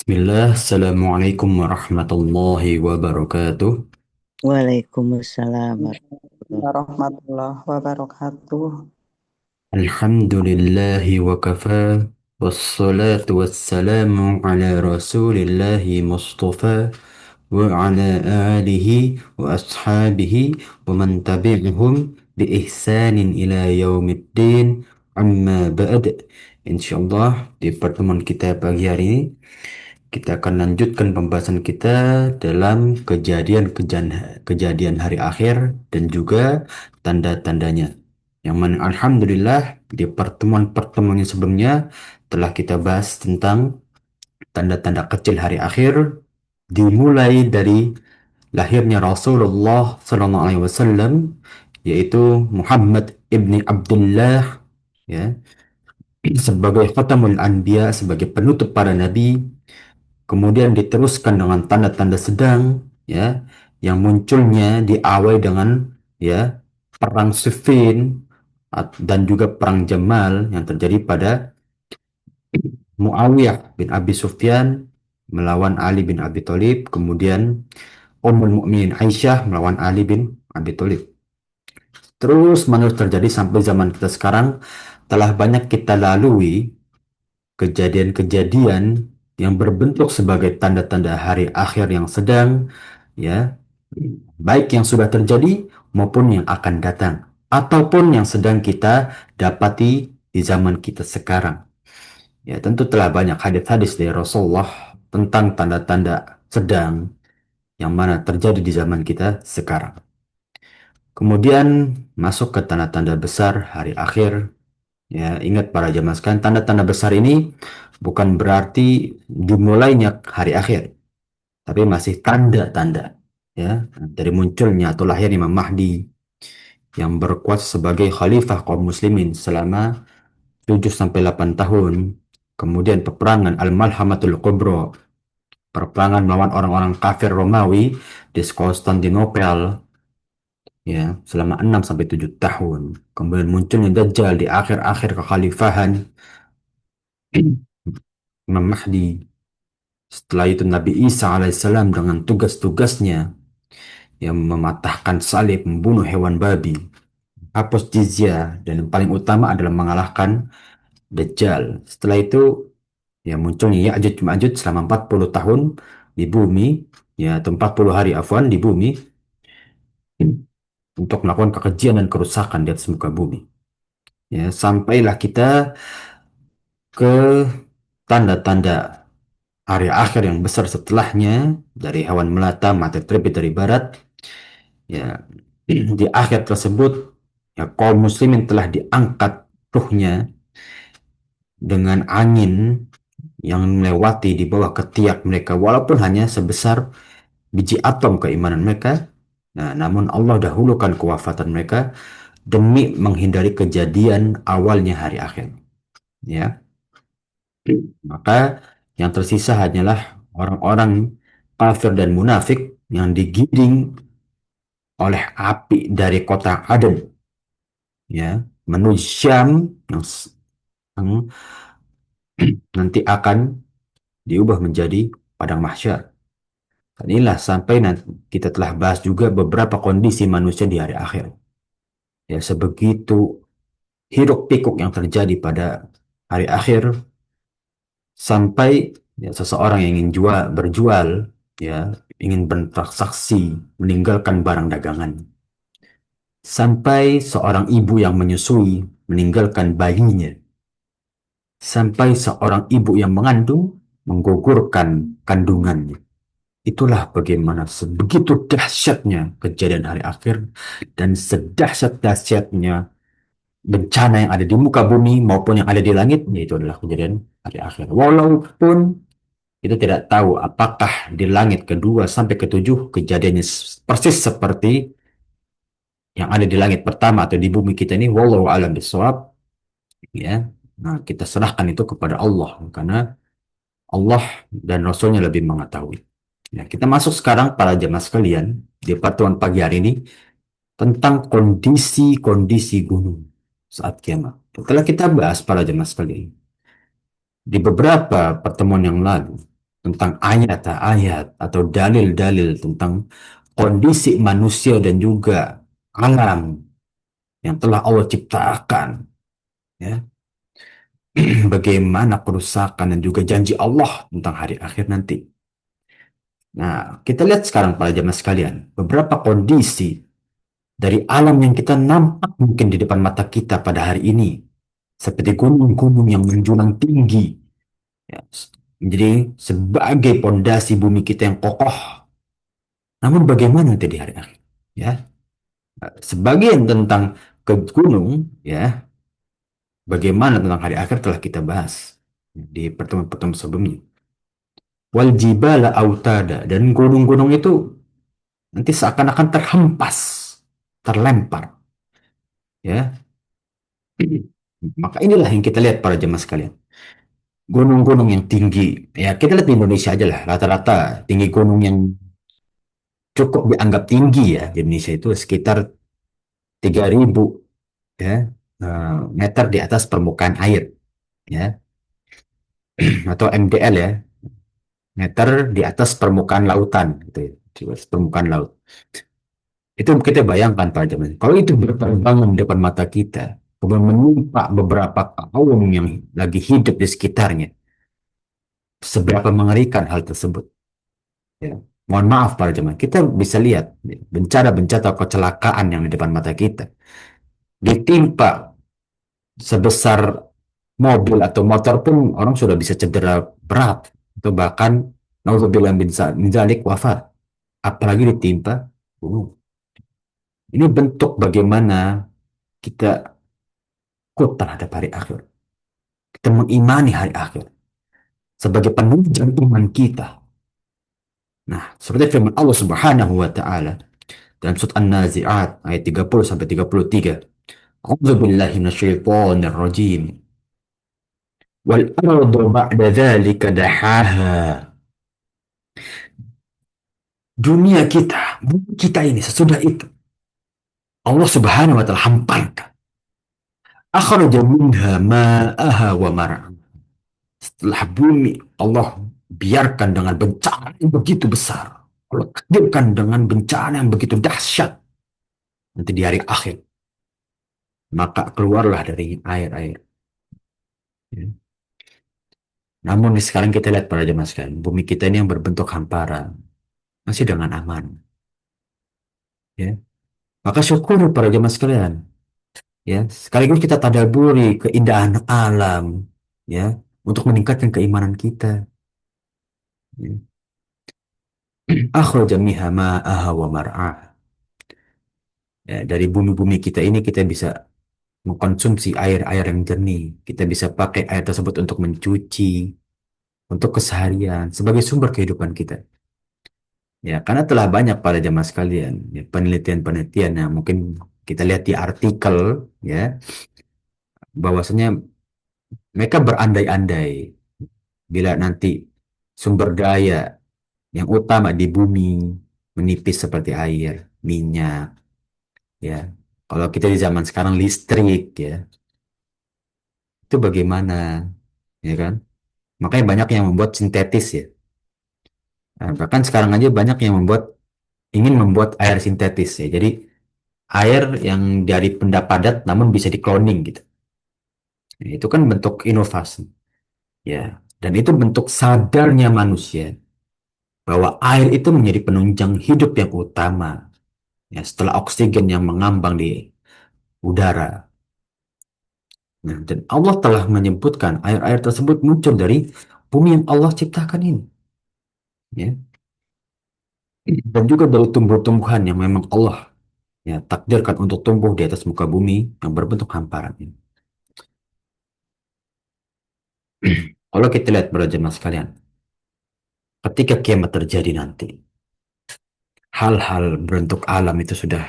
Bismillah, Assalamualaikum warahmatullahi wabarakatuh. Waalaikumsalam warahmatullahi Warahmatullahi wabarakatuh. Alhamdulillahi wa kafa, wassalatu wassalamu ala rasulillahi mustafa, wa ala alihi wa ashabihi, wa man tabi'hum bi ihsanin ila yaumiddin, amma ba'd. Insyaallah di pertemuan kita pagi hari ini kita akan lanjutkan pembahasan kita dalam kejadian hari akhir dan juga tanda-tandanya. Yang mana Alhamdulillah di pertemuan-pertemuan yang sebelumnya telah kita bahas tentang tanda-tanda kecil hari akhir, dimulai dari lahirnya Rasulullah SAW, yaitu Muhammad ibni Abdullah, ya, sebagai khatamul anbiya, sebagai penutup para nabi. Kemudian diteruskan dengan tanda-tanda sedang, ya, yang munculnya diawali dengan, ya, perang Siffin dan juga perang Jamal yang terjadi pada Muawiyah bin Abi Sufyan melawan Ali bin Abi Thalib, kemudian Ummul Mukminin Aisyah melawan Ali bin Abi Thalib. Terus menerus terjadi sampai zaman kita sekarang, telah banyak kita lalui kejadian-kejadian yang berbentuk sebagai tanda-tanda hari akhir yang sedang, ya, baik yang sudah terjadi maupun yang akan datang, ataupun yang sedang kita dapati di zaman kita sekarang. Ya, tentu telah banyak hadis-hadis dari Rasulullah tentang tanda-tanda sedang yang mana terjadi di zaman kita sekarang. Kemudian masuk ke tanda-tanda besar hari akhir. Ya, ingat para jemaah sekalian, tanda-tanda besar ini bukan berarti dimulainya hari akhir, tapi masih tanda-tanda, ya, dari munculnya atau lahirnya Imam Mahdi yang berkuasa sebagai khalifah kaum muslimin selama 7 sampai 8 tahun. Kemudian peperangan Al-Malhamatul Kubra, perperangan melawan orang-orang kafir Romawi di Konstantinopel, ya, selama 6 sampai 7 tahun. Kemudian munculnya Dajjal di akhir-akhir kekhalifahan Imam Mahdi. Setelah itu Nabi Isa alaihissalam dengan tugas-tugasnya yang mematahkan salib, membunuh hewan babi, hapus jizyah, dan yang paling utama adalah mengalahkan Dajjal. Setelah itu ya munculnya Ya'juj Ma'juj selama 40 tahun di bumi, ya, atau 40 hari afwan di bumi, untuk melakukan kekejian dan kerusakan di atas muka bumi. Ya, sampailah kita ke tanda-tanda hari akhir yang besar setelahnya, dari hewan melata, mata terbit dari barat. Ya, di akhir tersebut, ya, kaum muslimin telah diangkat ruhnya dengan angin yang melewati di bawah ketiak mereka, walaupun hanya sebesar biji atom keimanan mereka. Nah, namun Allah dahulukan kewafatan mereka demi menghindari kejadian awalnya hari akhir. Ya, maka yang tersisa hanyalah orang-orang kafir dan munafik yang digiring oleh api dari kota Aden, ya, menuju Syam yang nanti akan diubah menjadi padang mahsyar. Dan inilah sampai nanti kita telah bahas juga beberapa kondisi manusia di hari akhir. Ya, sebegitu hiruk pikuk yang terjadi pada hari akhir, sampai ya, seseorang yang ingin berjual, ya, ingin bertransaksi, meninggalkan barang dagangan. Sampai seorang ibu yang menyusui meninggalkan bayinya. Sampai seorang ibu yang mengandung menggugurkan kandungannya. Itulah bagaimana sebegitu dahsyatnya kejadian hari akhir dan sedahsyat-dahsyatnya bencana yang ada di muka bumi maupun yang ada di langit, yaitu adalah kejadian hari akhir. Walaupun kita tidak tahu apakah di langit kedua sampai ketujuh kejadiannya persis seperti yang ada di langit pertama atau di bumi kita ini, wallahu a'lam bishawab, ya. Nah, kita serahkan itu kepada Allah karena Allah dan Rasulnya lebih mengetahui. Ya, kita masuk sekarang para jemaah sekalian di pertemuan pagi hari ini tentang kondisi-kondisi gunung saat kiamat. Setelah kita bahas para jemaah sekalian di beberapa pertemuan yang lalu, tentang ayat-ayat atau dalil-dalil tentang kondisi manusia dan juga alam yang telah Allah ciptakan, ya, bagaimana kerusakan dan juga janji Allah tentang hari akhir nanti. Nah, kita lihat sekarang para jemaah sekalian, beberapa kondisi dari alam yang kita nampak mungkin di depan mata kita pada hari ini, seperti gunung-gunung yang menjulang tinggi, ya, menjadi sebagai pondasi bumi kita yang kokoh. Namun bagaimana nanti di hari akhir? Ya, sebagian tentang ke gunung, ya, bagaimana tentang hari akhir telah kita bahas di pertemuan-pertemuan sebelumnya. Wal jibala autada, dan gunung-gunung itu nanti seakan-akan terhempas, terlempar, ya. Maka inilah yang kita lihat para jemaah sekalian. Gunung-gunung yang tinggi, ya kita lihat di Indonesia aja lah, rata-rata tinggi gunung yang cukup dianggap tinggi ya di Indonesia itu sekitar 3.000, ya, meter di atas permukaan air, ya, atau MDL ya, meter di atas permukaan lautan gitu ya, di atas permukaan laut. Itu kita bayangkan Pak Jamin. Kalau itu berterbangan di depan mata kita, kemudian menimpa beberapa kaum yang lagi hidup di sekitarnya, seberapa mengerikan hal tersebut. Ya. Mohon maaf para jemaah, kita bisa lihat bencana-bencana atau kecelakaan yang di depan mata kita. Ditimpa sebesar mobil atau motor pun orang sudah bisa cedera berat atau bahkan naudzubillah min dzalik wafat. Apalagi ditimpa gunung. Ini bentuk bagaimana kita takut terhadap hari akhir. Kita mengimani hari akhir sebagai penunjang iman kita. Nah, seperti firman Allah Subhanahu wa taala dalam surat An-Nazi'at ayat 30 sampai 33. A'udzu billahi minasyaitonir rajim. Wal ardu ba'da dzalika dahaha. Dunia kita, bumi kita ini sesudah itu Allah Subhanahu wa taala hamparkan. Akhraja minha ma'aha wa mar'a. Setelah bumi Allah biarkan dengan bencana yang begitu besar. Allah takdirkan dengan bencana yang begitu dahsyat. Nanti di hari akhir. Maka keluarlah dari air-air. Ya. Namun sekarang kita lihat para jemaah sekalian. Bumi kita ini yang berbentuk hamparan. Masih dengan aman. Ya. Maka syukur para jemaah sekalian. Ya. Sekaligus kita tadaburi keindahan alam. Ya. Untuk meningkatkan keimanan kita. Ya. Akhraja minha ma'aha wa mar'aha. Ya, dari bumi-bumi kita ini kita bisa mengkonsumsi air-air yang jernih. Kita bisa pakai air tersebut untuk mencuci, untuk keseharian, sebagai sumber kehidupan kita. Ya, karena telah banyak pada jamaah sekalian, ya, penelitian-penelitian yang mungkin kita lihat di artikel, ya, bahwasanya mereka berandai-andai bila nanti sumber daya yang utama di bumi menipis seperti air, minyak, ya. Kalau kita di zaman sekarang listrik, ya, itu bagaimana, ya kan? Makanya banyak yang membuat sintetis ya. Nah, bahkan sekarang aja banyak yang ingin membuat air sintetis ya. Jadi air yang dari benda padat namun bisa dikloning gitu. Nah, itu kan bentuk inovasi ya. Dan itu bentuk sadarnya manusia bahwa air itu menjadi penunjang hidup yang utama ya setelah oksigen yang mengambang di udara. Nah, dan Allah telah menyebutkan air-air tersebut muncul dari bumi yang Allah ciptakan ini. Ya. Dan juga dari tumbuh-tumbuhan yang memang Allah ya takdirkan untuk tumbuh di atas muka bumi yang berbentuk hamparan ini. Kalau kita lihat para jemaah sekalian, ketika kiamat terjadi nanti, hal-hal bentuk alam itu sudah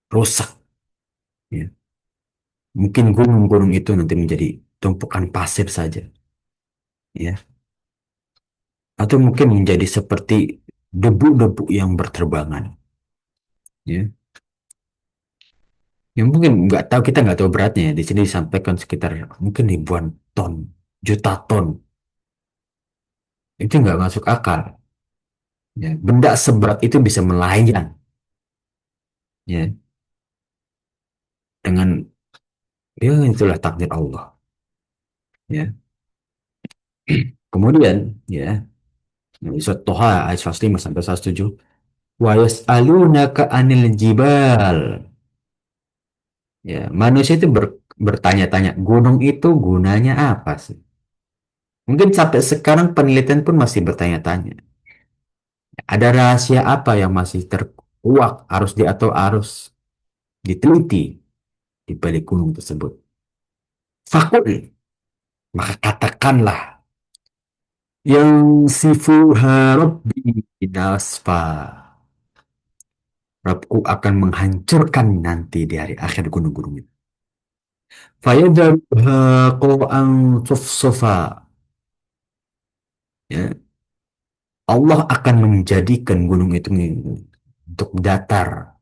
rusak. Ya. Mungkin gunung-gunung itu nanti menjadi tumpukan pasir saja, ya. Atau mungkin menjadi seperti debu-debu yang berterbangan, ya. Yang mungkin nggak tahu kita nggak tahu beratnya ya. Di sini disampaikan sekitar mungkin ribuan ton, juta ton. Itu nggak masuk akal. Ya. Benda seberat itu bisa melayang, ya, dengan ya itulah takdir Allah. Ya. Kemudian, ya, di surat Toha ayat 105 sampai 107, wa yas'alunaka 'anil jibal. Ya, manusia itu bertanya-tanya, gunung itu gunanya apa sih? Mungkin sampai sekarang penelitian pun masih bertanya-tanya. Ada rahasia apa yang masih terkuak harus atau harus diteliti di balik gunung tersebut? Fakul, maka katakanlah, yang sifuha rabbi nasfa. Rabku akan menghancurkan nanti di hari akhir gunung-gunung itu. Fayadharuha qa'an sufsufa. Ya, Allah akan menjadikan gunung itu untuk datar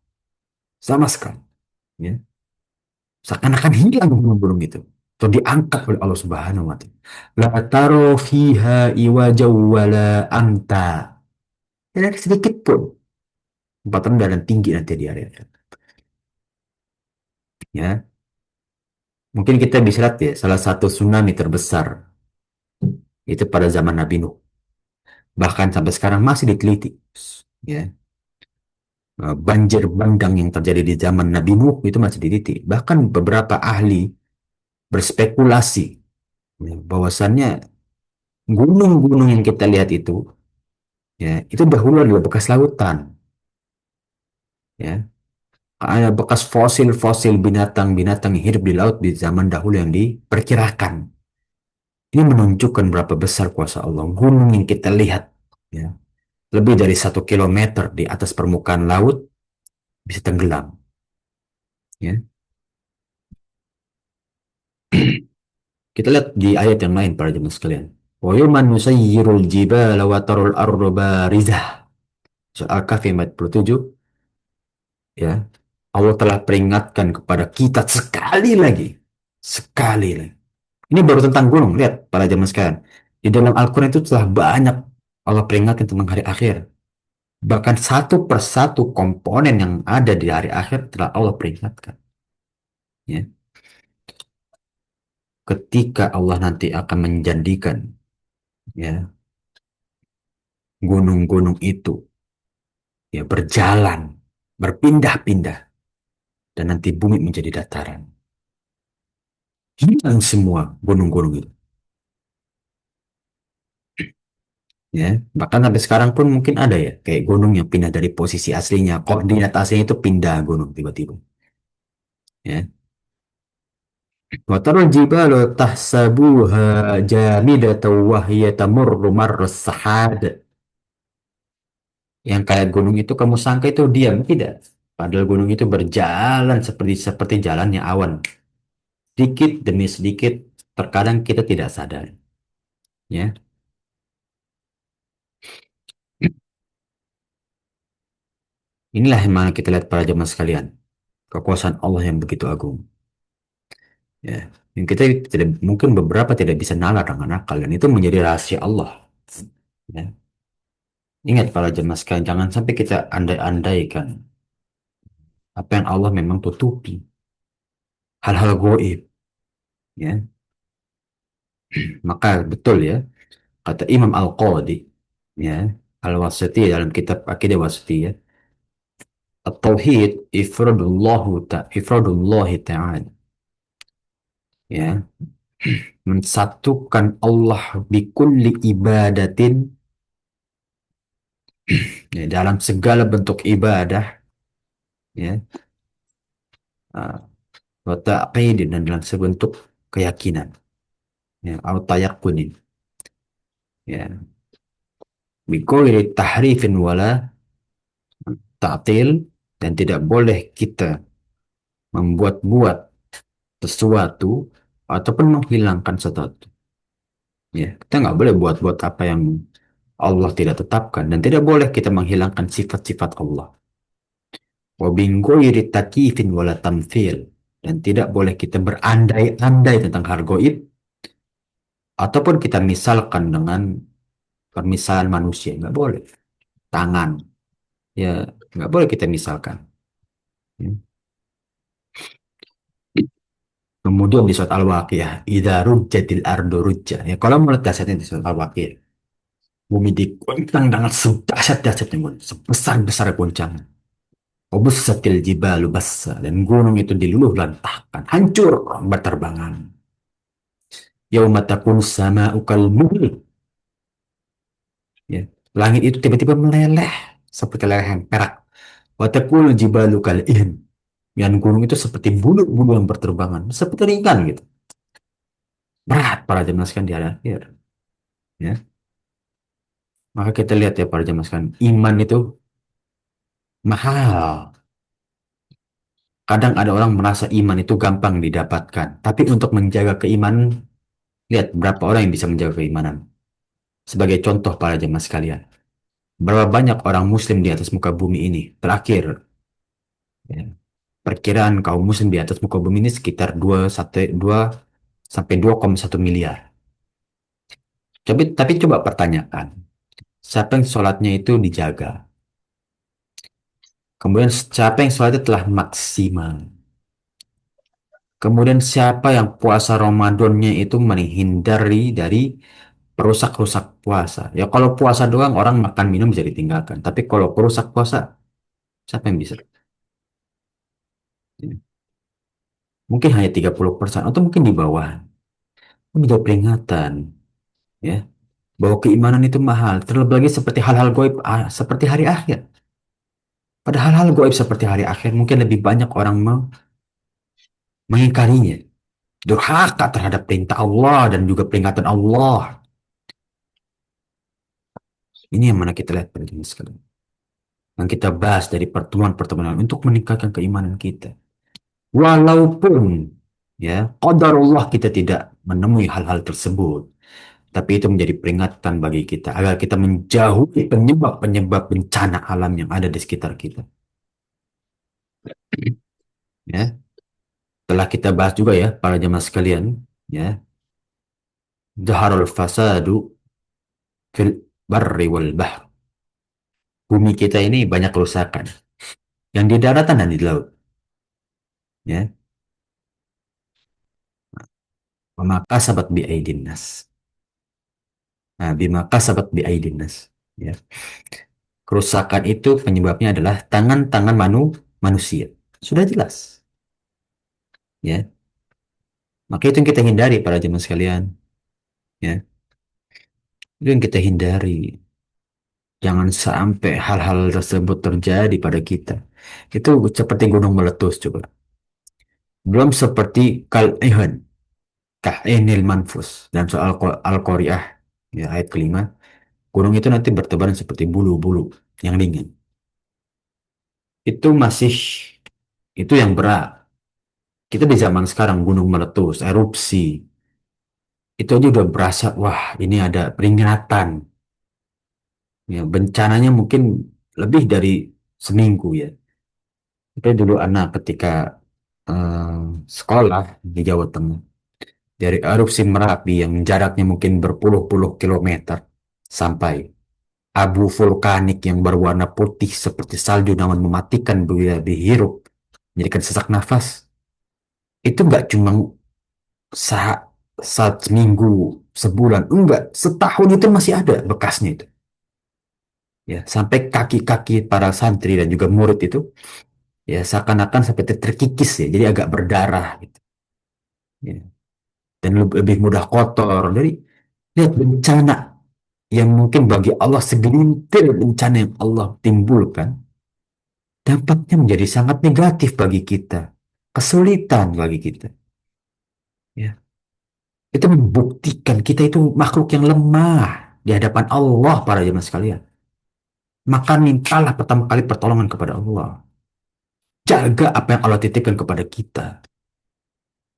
sama sekali. Ya. Seakan-akan hilang gunung-gunung itu. Atau diangkat oleh Allah Subhanahu wa Ta'ala. La taro fiha iwajaw wala amta. Tidak ada sedikit pun tempat rendah dan tinggi nanti di area itu. Ya, mungkin kita bisa lihat ya, salah satu tsunami terbesar itu pada zaman Nabi Nuh. Bahkan sampai sekarang masih diteliti. Ya, banjir bandang yang terjadi di zaman Nabi Nuh itu masih diteliti. Bahkan beberapa ahli berspekulasi, ya, bahwasannya gunung-gunung yang kita lihat ya, itu dahulu adalah bekas lautan. Ya, ada bekas fosil-fosil binatang-binatang yang hidup di laut di zaman dahulu yang diperkirakan. Ini menunjukkan berapa besar kuasa Allah. Gunung yang kita lihat, ya, lebih dari 1 kilometer di atas permukaan laut bisa tenggelam. Ya. Kita lihat di ayat yang lain para jemaah sekalian. Wa yawma nusayyirul jibala wa tarul arda barizah. Surah Al-Kahfi ayat 47, ya. Allah telah peringatkan kepada kita sekali lagi. Ini baru tentang gunung. Lihat para jemaah sekalian. Di dalam Al-Quran itu telah banyak Allah peringatkan tentang hari akhir. Bahkan satu persatu komponen yang ada di hari akhir telah Allah peringatkan. Ya. Ketika Allah nanti akan menjanjikan, ya, gunung-gunung itu, ya, berjalan, berpindah-pindah, dan nanti bumi menjadi dataran. Hilang semua gunung-gunung itu. Ya, bahkan sampai sekarang pun mungkin ada ya, kayak gunung yang pindah dari posisi aslinya, koordinat aslinya itu pindah gunung tiba-tiba. Ya. وترى الجبال تحسبوها جامدة وهي تمر مر السحاب. Yang kayak gunung itu kamu sangka itu diam, tidak. Padahal gunung itu berjalan seperti seperti jalannya awan. Sedikit demi sedikit, terkadang kita tidak sadar. Ya, inilah yang mana kita lihat para jemaah sekalian, kekuasaan Allah yang begitu agung. Ya, yang kita tidak mungkin beberapa tidak bisa nalar dengan akal dan itu menjadi rahasia Allah. Ya. Ingat para jemaah sekalian, jangan sampai kita andai-andaikan apa yang Allah memang tutupi, hal-hal goib. Ya, maka betul ya kata Imam Al-Qadi, ya, Al-Wasiti dalam kitab Aqidah Wasitiyah, At-Tauhid ifradullah ta'ala, ya, mensatukan Allah bikulli ibadatin, ya, dalam segala bentuk ibadah, ya, wa ta'qidin, dan dalam sebentuk keyakinan, ya, atau tayakunin, ya, bighairi tahrifin wala ta'til, dan tidak boleh kita membuat-buat sesuatu ataupun menghilangkan sesuatu. Ya, kita nggak boleh buat-buat apa yang Allah tidak tetapkan dan tidak boleh kita menghilangkan sifat-sifat Allah. Wa bin ghairi takyifin wala tamthil, dan tidak boleh kita berandai-andai tentang hal gaib ataupun kita misalkan dengan permisalan manusia, nggak boleh. Tangan, ya nggak boleh kita misalkan. Ya. Kemudian di surat Al-Waqiah, idza rujjatil ardu rujja. Ya, kalau menurut dasarnya di surat Al-Waqiah, bumi diguncang dengan sedahsyat-dahsyatnya, sebesar-besar guncangan. Wabussatil jibalu bassa, dan gunung itu diluluh lantahkan, hancur berterbangan. Yauma takunu sama'u kalmuhl. Ya. Langit itu tiba-tiba meleleh seperti lelehan perak. Wa takunu jibalu kal'ihin. Yang gunung itu seperti bulu-bulu yang berterbangan, seperti ringan gitu. Berat para jemaah sekalian di hari akhir. Ya. Maka kita lihat ya para jemaah sekalian, iman itu mahal. Kadang ada orang merasa iman itu gampang didapatkan, tapi untuk menjaga keimanan, lihat berapa orang yang bisa menjaga keimanan. Sebagai contoh para jemaah sekalian, berapa banyak orang muslim di atas muka bumi ini terakhir, ya, perkiraan kaum muslim di atas muka bumi ini sekitar 2 sampai 2,1 miliar. Tapi coba pertanyakan, siapa yang sholatnya itu dijaga? Kemudian siapa yang sholatnya telah maksimal? Kemudian siapa yang puasa Ramadannya itu menghindari dari perusak-rusak puasa? Ya kalau puasa doang orang makan minum bisa ditinggalkan. Tapi kalau perusak puasa, siapa yang bisa? Mungkin hanya 30% atau mungkin di bawah. Ini juga peringatan, ya, bahwa keimanan itu mahal. Terlebih lagi seperti hal-hal goib, seperti hari akhir. Padahal hal goib seperti hari akhir mungkin lebih banyak orang mengingkarinya, durhaka terhadap perintah Allah dan juga peringatan Allah. Ini yang mana kita lihat penting sekali. Yang kita bahas dari pertemuan-pertemuan lalu untuk meningkatkan keimanan kita. Walaupun ya qadarullah kita tidak menemui hal-hal tersebut, tapi itu menjadi peringatan bagi kita agar kita menjauhi penyebab-penyebab bencana alam yang ada di sekitar kita. Ya, telah kita bahas juga ya para jemaah sekalian, ya, zaharul fasadu fil barri wal bahr. Bumi kita ini banyak kerusakan yang di daratan dan di laut, ya. Maka sahabat bi aidin nas. Nah, bima kasabat bi aidin nas. Ya. Kerusakan itu penyebabnya adalah tangan-tangan manusia. Sudah jelas. Ya. Maka itu yang kita hindari para jemaah sekalian. Ya. Itu yang kita hindari. Jangan sampai hal-hal tersebut terjadi pada kita. Itu seperti gunung meletus coba. Belum seperti kal-ihan, kahinil manfus. Dan soal Al-Qari'ah, ya, ayat kelima. Gunung itu nanti bertebaran seperti bulu-bulu yang dingin. Itu masih, itu yang berat. Kita di zaman sekarang gunung meletus, erupsi, itu aja udah berasa, wah ini ada peringatan. Ya, bencananya mungkin lebih dari seminggu ya. Itu dulu anak ketika eh, sekolah di Jawa Tengah, dari erupsi Merapi yang jaraknya mungkin berpuluh-puluh kilometer sampai abu vulkanik yang berwarna putih seperti salju namun mematikan bila dihirup, menjadikan sesak nafas. Itu nggak cuma saat saat seminggu, sebulan, enggak, setahun itu masih ada bekasnya itu. Ya, sampai kaki-kaki para santri dan juga murid itu ya seakan-akan sampai terkikis ya, jadi agak berdarah gitu. Ya. Dan lebih mudah kotor. Jadi lihat bencana yang mungkin bagi Allah segelintir bencana yang Allah timbulkan, dampaknya menjadi sangat negatif bagi kita, kesulitan bagi kita. Ya. Itu membuktikan kita itu makhluk yang lemah di hadapan Allah para jemaah sekalian. Maka mintalah pertama kali pertolongan kepada Allah. Jaga apa yang Allah titipkan kepada kita.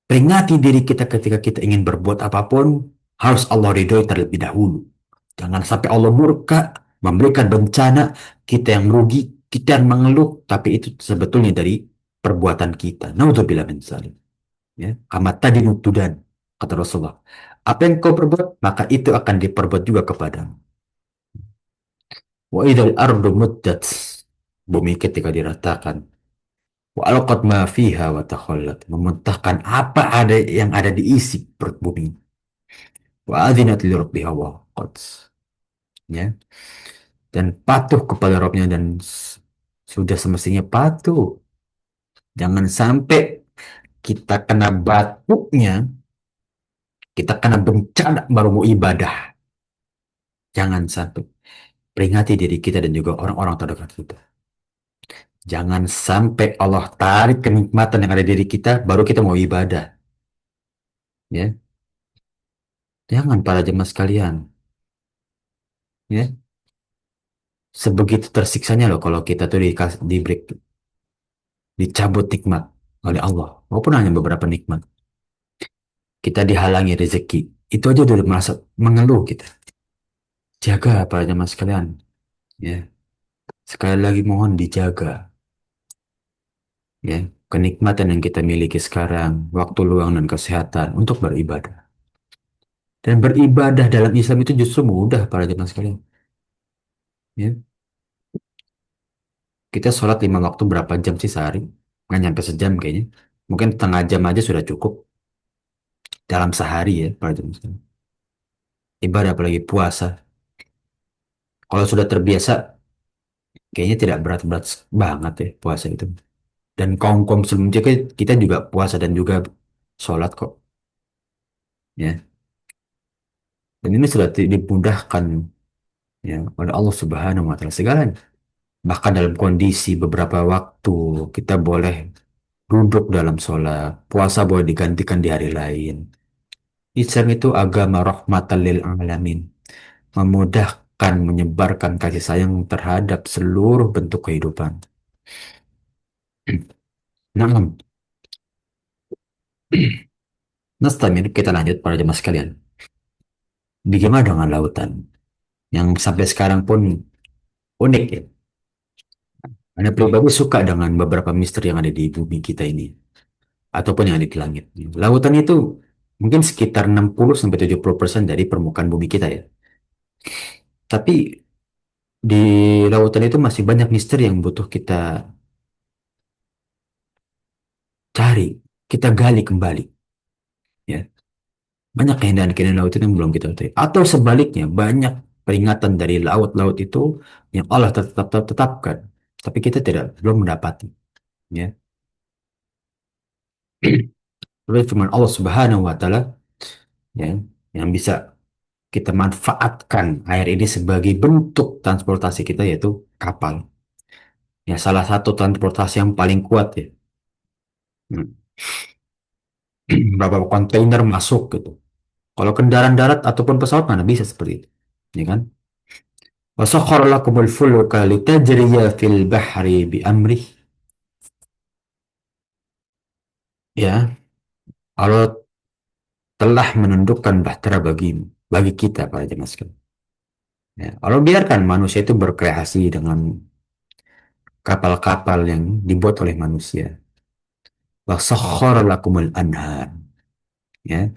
Peringati diri kita ketika kita ingin berbuat apapun, harus Allah ridhoi terlebih dahulu. Jangan sampai Allah murka, memberikan bencana, kita yang merugi, kita yang mengeluh, tapi itu sebetulnya dari perbuatan kita. Naudzubillah min dzalik. Ya, amat tadi nutudan, kata Rasulullah. Apa yang kau perbuat, maka itu akan diperbuat juga kepadamu. Wa idal ardu muddat, bumi ketika diratakan. Wa alqat ma fiha wa takhallat, memuntahkan apa ada yang ada di isi perut bumi. Wa adzinat li rabbiha wa huqqat. Ya, dan patuh kepada Rabbnya dan sudah semestinya patuh. Jangan sampai kita kena batuknya, kita kena bencana baru mau ibadah. Jangan sampai. Peringati diri kita dan juga orang-orang terdekat kita. Jangan sampai Allah tarik kenikmatan yang ada di diri kita, baru kita mau ibadah. Ya, jangan para jemaah sekalian. Ya, sebegitu tersiksanya loh kalau kita tuh diberi, dicabut nikmat oleh Allah, maupun hanya beberapa nikmat. Kita dihalangi rezeki, itu aja udah merasa mengeluh kita. Jaga para jemaah sekalian. Ya, sekali lagi mohon dijaga. Ya, kenikmatan yang kita miliki sekarang, waktu luang dan kesehatan untuk beribadah. Dan beribadah dalam Islam itu justru mudah para jemaah sekalian. Ya, kita sholat 5 waktu berapa jam sih sehari? Nggak nyampe sejam kayaknya. Mungkin setengah jam aja sudah cukup dalam sehari ya para jemaah sekalian. Ibadah apalagi puasa. Kalau sudah terbiasa, kayaknya tidak berat-berat banget ya puasa itu. Dan kaum-kaum sebelum kita juga puasa dan juga sholat kok. Ya, dan ini sudah dimudahkan ya oleh Allah Subhanahu wa taala segalanya. Bahkan dalam kondisi beberapa waktu kita boleh duduk dalam sholat, puasa boleh digantikan di hari lain. Islam itu agama rahmatan lil alamin, memudahkan menyebarkan kasih sayang terhadap seluruh bentuk kehidupan. Nah, Nastamir, kita lanjut para jemaah sekalian. Bagaimana dengan lautan yang sampai sekarang pun unik ya? Anda pribadi suka dengan beberapa misteri yang ada di bumi kita ini, ataupun yang ada di langit. Lautan itu mungkin sekitar 60-70% dari permukaan bumi kita ya. Tapi di lautan itu masih banyak misteri yang butuh kita cari, kita gali kembali. Ya, banyak keindahan-keindahan laut itu yang belum kita tahu. Atau sebaliknya, banyak peringatan dari laut-laut itu yang Allah tetapkan, tapi kita tidak belum mendapati. Ya, lalu firman Allah Subhanahu Wa Taala ya, yang bisa kita manfaatkan air ini sebagai bentuk transportasi kita yaitu kapal. Ya, salah satu transportasi yang paling kuat ya. Hmm. Berapa kontainer masuk gitu. Kalau kendaraan darat ataupun pesawat mana bisa seperti itu. Ya kan? وسخر لكم الفلك لتجري في البحر بأمره. Ya, Allah telah menundukkan bahtera bagi kita para jemaah sekalian. Ya, Allah biarkan manusia itu berkreasi dengan kapal-kapal yang dibuat oleh manusia. Wasakhkhara lakumul anhar. Ya,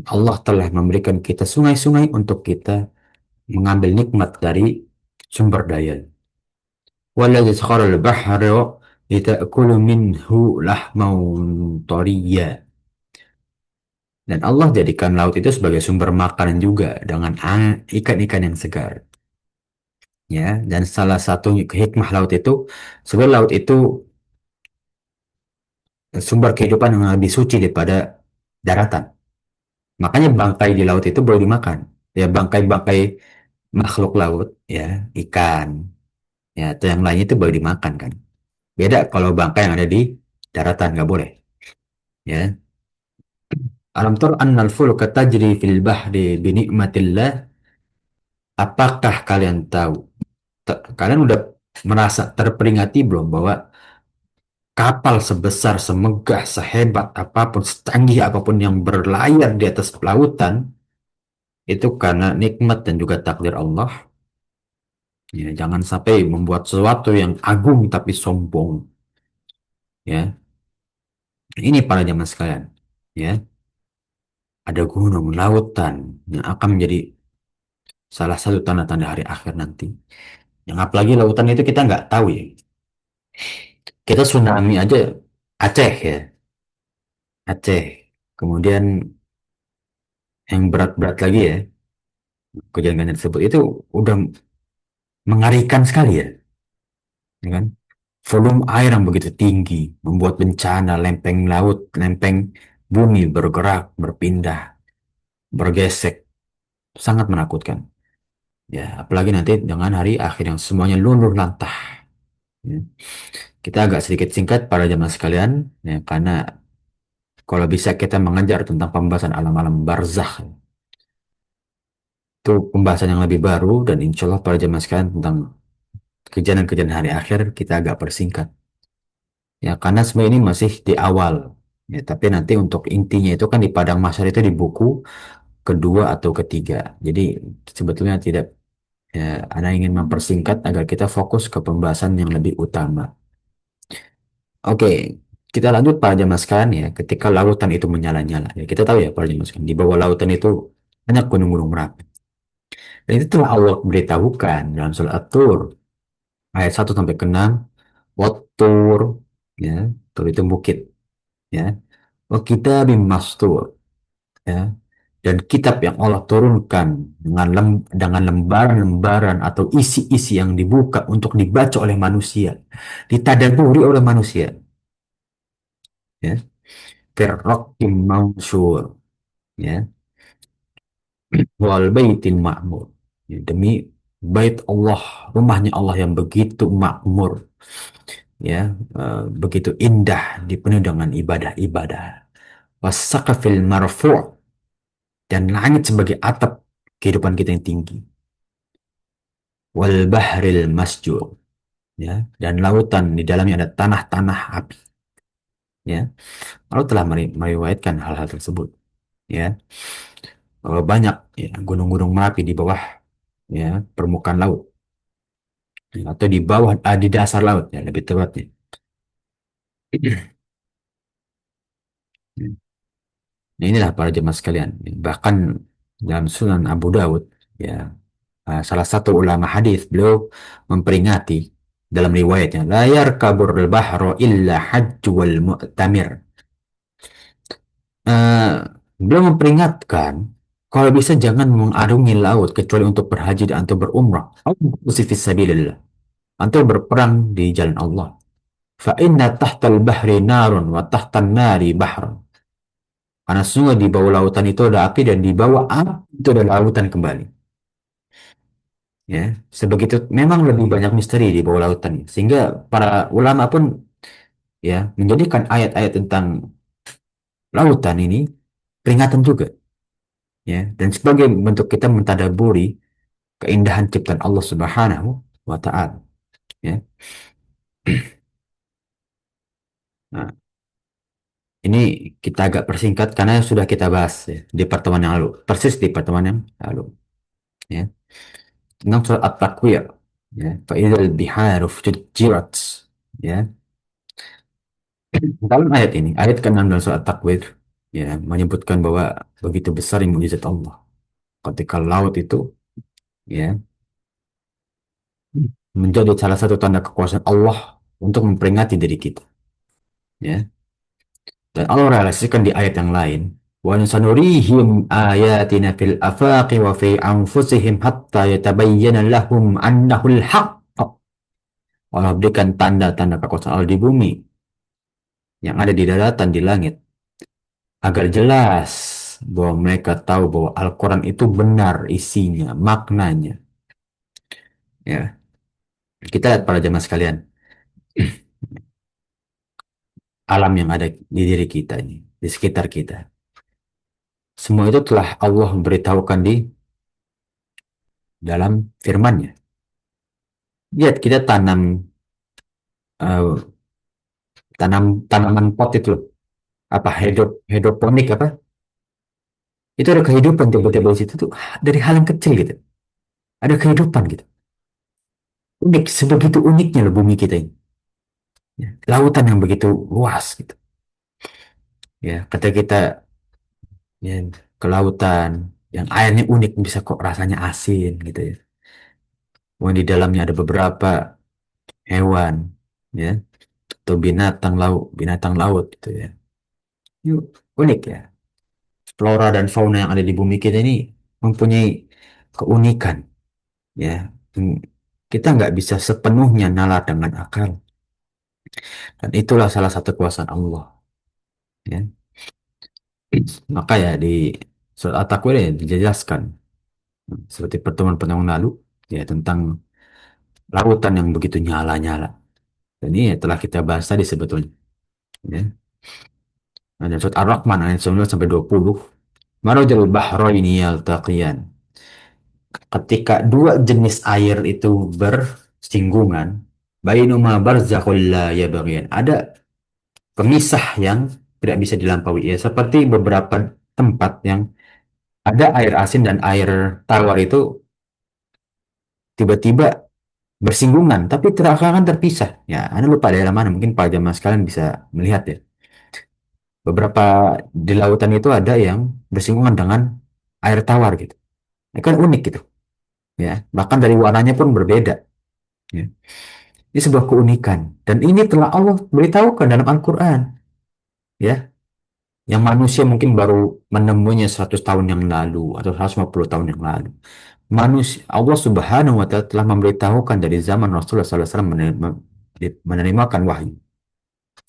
Allah telah memberikan kita sungai-sungai untuk kita mengambil nikmat dari sumber daya. Waladzi sakharal bahra litakulu minhu lahman tariyya. Dan Allah jadikan laut itu sebagai sumber makanan juga dengan ikan-ikan yang segar. Ya, dan salah satu hikmah laut itu, sebenarnya laut itu sumber kehidupan yang lebih suci daripada daratan. Makanya bangkai di laut itu boleh dimakan. Ya, bangkai-bangkai makhluk laut, ya, ikan, ya, atau yang lainnya itu boleh dimakan kan. Beda kalau bangkai yang ada di daratan nggak boleh. Ya, alam tur annal fulka tajri fil bahri bi ni'matillah. Apakah kalian tahu? Kalian udah merasa terperingati belum bahwa kapal sebesar, semegah, sehebat apapun, secanggih apapun yang berlayar di atas lautan itu karena nikmat dan juga takdir Allah. Ya, jangan sampai membuat sesuatu yang agung tapi sombong. Ya, ini para jamaah sekalian. Ya, ada gunung, lautan yang akan menjadi salah satu tanda-tanda hari akhir nanti. Yang apalagi lautan itu kita nggak tahu ya. Kita tsunami aja Aceh ya, Aceh. Kemudian yang berat-berat lagi ya, kejadian tersebut itu udah mengerikan sekali ya, ya kan? Volume air yang begitu tinggi membuat bencana lempeng laut, lempeng bumi bergerak, berpindah, bergesek, sangat menakutkan. Ya, apalagi nanti dengan hari akhir yang semuanya luluh lantah. Ya. Kita agak sedikit singkat para jamaah sekalian, ya, karena kalau bisa kita mengejar tentang pembahasan alam-alam barzakh, itu pembahasan yang lebih baru dan insya Allah para jamaah sekalian tentang kejadian-kejadian hari akhir kita agak persingkat. Ya, karena sebenarnya ini masih di awal. Ya, tapi nanti untuk intinya itu kan di padang mahsyar itu di buku kedua atau ketiga. Jadi sebetulnya tidak, ya, Anda ingin mempersingkat agar kita fokus ke pembahasan yang lebih utama. Oke, kita lanjut Pak Jamas sekalian ya. Ketika lautan itu menyala-nyala, ya kita tahu ya Pak Jamas sekalian, di bawah lautan itu banyak gunung-gunung Merapi. Dan itu telah Allah beritahukan dalam surat At-Tur ayat 1 sampai ke 6. Wat-Tur, ya, Tur itu bukit, ya. Wa kitabim mastur, ya. Dan kitab yang Allah turunkan dengan lembaran-lembaran atau isi-isi yang dibuka untuk dibaca oleh manusia, ditadaburi oleh manusia, ya. Firraqim mansur, ya, wal baitil ma'mur. Ya, demi bait Allah, rumahnya Allah yang begitu makmur, ya, begitu indah, dipenuhi dengan ibadah-ibadah. Wasaqafil marfu' dan langit sebagai atap kehidupan kita yang tinggi. Wal bahril masjur, ya, dan lautan di dalamnya ada tanah-tanah api, ya. Allah telah meriwayatkan hal-hal tersebut, ya, bahwa banyak, ya, gunung-gunung Merapi di bawah, ya, permukaan laut, ya, atau di bawah, di dasar laut ya lebih tepatnya. Nah, inilah para jemaah sekalian. Bahkan dalam Sunan Abu Dawud, ya, salah satu ulama hadis beliau memperingati dalam riwayatnya, la yarkabur bahro illa hajj wal mu'tamir. Eh, Beliau memperingatkan kalau bisa jangan mengarungi laut kecuali untuk berhaji dan atau berumrah atau fisabilillah atau berperang di jalan Allah. Fa inna tahtal bahri narun wa tahtan nari bahrun. Karena sungguh di bawah lautan itu ada api dan di bawah api itu ada lautan kembali. Ya, sebegitu memang lebih banyak misteri di bawah lautan. Sehingga para ulama pun, ya, menjadikan ayat-ayat tentang lautan ini peringatan juga. Ya, dan sebagai bentuk kita mentadaburi keindahan ciptaan Allah Subhanahu wa Ta'ala. Ya. Nah, ini kita agak persingkat karena sudah kita bahas ya, di pertemuan yang lalu, persis di pertemuan yang lalu. Ya. Tentang surat At-Takwir, ya, fa'idhal biharu fujirat, ya. Dalam ayat ini, ayat ke-6 dalam surat At-Takwir, ya, menyebutkan bahwa begitu besar mukjizat Allah ketika laut itu, ya, menjadi salah satu tanda kekuasaan Allah untuk memperingati diri kita, ya. Dan Allah realisasikan di ayat yang lain, wa sanurihim ayatina fil afaqi wa fi anfusihim hatta yatabayyana lahum annahul haqq. Allah berikan tanda-tanda kekuasaan Allah di bumi yang ada di daratan, di langit, agar jelas bahwa mereka tahu bahwa Al-Quran itu benar isinya, maknanya. Ya, kita lihat para jemaah sekalian, alam yang ada di diri kita ini, di sekitar kita. Semua itu telah Allah beritahukan di dalam firman-Nya. Lihat kita tanam, eh, tanaman pot itu loh, apa hidroponik apa? Itu ada kehidupan tiba-tiba di situ tuh dari hal yang kecil gitu. Ada kehidupan gitu. Unik, sebegitu uniknya loh bumi kita ini. Ya, lautan yang begitu luas gitu. Ya, kata kita, ya, ke lautan yang airnya unik bisa kok rasanya asin gitu ya. Oh, di dalamnya ada beberapa hewan, ya, atau binatang laut gitu ya. Ini unik ya. Flora dan fauna yang ada di bumi kita ini mempunyai keunikan, ya. Hmm, Kita nggak bisa sepenuhnya nalar dengan akal, dan itulah salah satu kuasa Allah, ya. Maka ya di surat At-Takwir ya dijelaskan seperti pertemuan-pertemuan lalu, ya, tentang lautan yang begitu nyala-nyala. Dan ini ya telah kita bahas tadi sebetulnya, ya. Ada surat Ar-Rahman ayat 19 sampai 20. Marajal bahraini yaltaqiyan. Ketika dua jenis air itu bersinggungan, bainuma barzakhul la yabghiyan. Ada pemisah yang tidak bisa dilampaui, ya, seperti beberapa tempat yang ada air asin dan air tawar itu tiba-tiba bersinggungan tapi akan terpisah. Ya, Anda lupa daerah mana, mungkin Pak Jamal sekalian bisa melihat ya. Beberapa di lautan itu ada yang bersinggungan dengan air tawar gitu. Ini kan unik gitu, ya. Bahkan dari warnanya pun berbeda, ya. Ini sebuah keunikan dan ini telah Allah beritahukan dalam Al-Qur'an, ya. Yang manusia mungkin baru menemuinya 100 tahun yang lalu atau 150 tahun yang lalu. Manusia, Allah Subhanahu wa taala telah memberitahukan dari zaman Rasulullah SAW menerimakan wahyu,